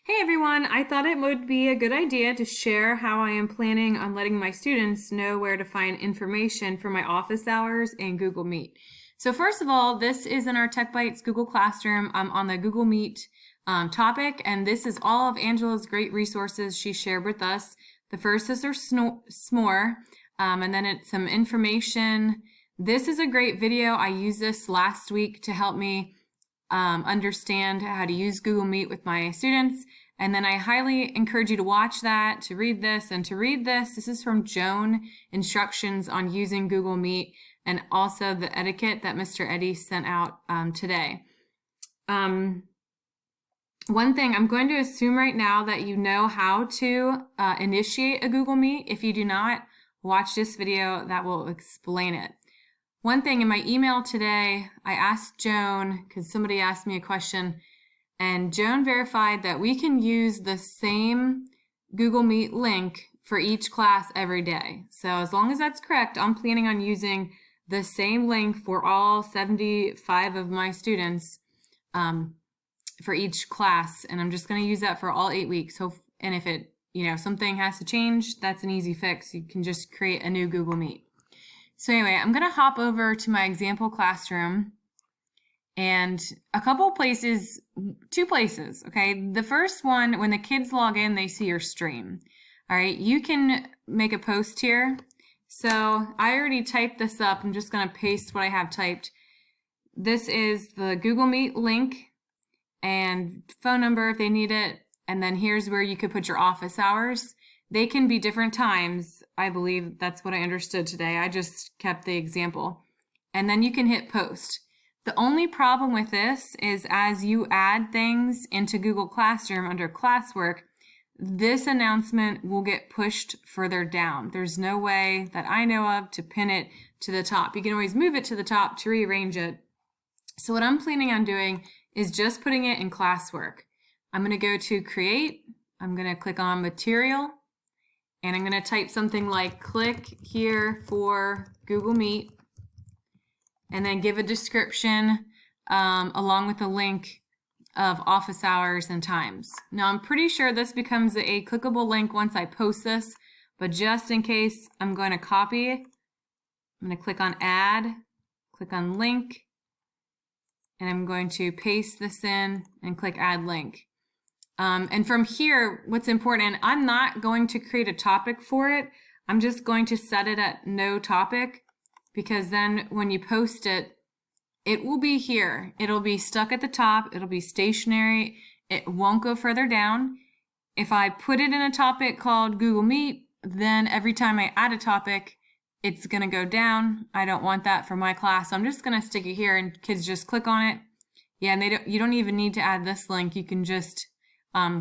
Hey everyone, I thought it would be a good idea to share how I am planning on letting my students know where to find information for my office hours in Google Meet. So first of all, this is in our Tech Bytes Google Classroom on the Google Meet topic, and this is all of Angela's great resources she shared with us. The first is her s'more, and then it's some information. This is a great video. I used this last week to help me understand how to use Google Meet with my students. And then I highly encourage you to watch that, to read this, and to read this. This is from Joan, instructions on using Google Meet, and also the etiquette that Mr. Eddy sent out today. One thing, I'm going to assume right now that you know how to initiate a Google Meet. If you do not, watch this video that will explain it. One thing in my email today, I asked Joan, because somebody asked me a question, and Joan verified that we can use the same Google Meet link for each class every day. So as long as that's correct, I'm planning on using the same link for all 75 of my students for each class, and I'm just going to use that for all 8 weeks. So, and if it, something has to change, that's an easy fix. You can just create a new Google Meet. So anyway, I'm going to hop over to my example classroom and a couple places, 2 places, okay? The first one, when the kids log in, they see your stream. All right, you can make a post here. So I already typed this up. I'm just going to paste what I have typed. This is the Google Meet link and phone number if they need it. And then here's where you could put your office hours. They can be different times. I believe that's what I understood today. I just kept the example. And then you can hit post. The only problem with this is as you add things into Google Classroom under classwork, this announcement will get pushed further down. There's no way that I know of to pin it to the top. You can always move it to the top to rearrange it. So what I'm planning on doing is just putting it in classwork. I'm going to go to create. I'm going to click on material. And I'm going to type something like click here for Google Meet, and then give a description along with a link of office hours and times. Now I'm pretty sure this becomes a clickable link once I post this, but just in case, I'm going to copy. I'm going to click on add, click on link, and I'm going to paste this in and click add link. And from here, what's important, and I'm not going to create a topic for it. I'm just going to set it at no topic, because then when you post it, it will be here. It'll be stuck at the top. It'll be stationary. It won't go further down. If I put it in a topic called Google Meet, then every time I add a topic, it's going to go down. I don't want that for my class. So I'm just going to stick it here and kids just click on it. Yeah, and you don't even need to add this link. You can just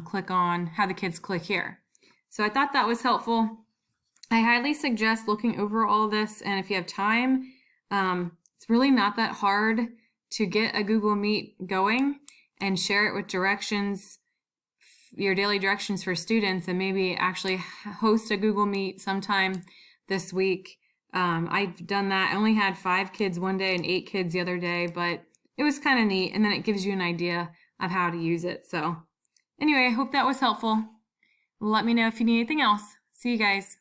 click on how the kids click here. So I thought that was helpful. I highly suggest looking over all of this, and if you have time, it's really not that hard to get a Google Meet going and share it with directions, your daily directions for students, and maybe actually host a Google Meet sometime this week. I've done that. I only had 5 kids one day and 8 kids the other day, but it was kind of neat, and then it gives you an idea of how to use it. So anyway, I hope that was helpful. Let me know if you need anything else. See you guys.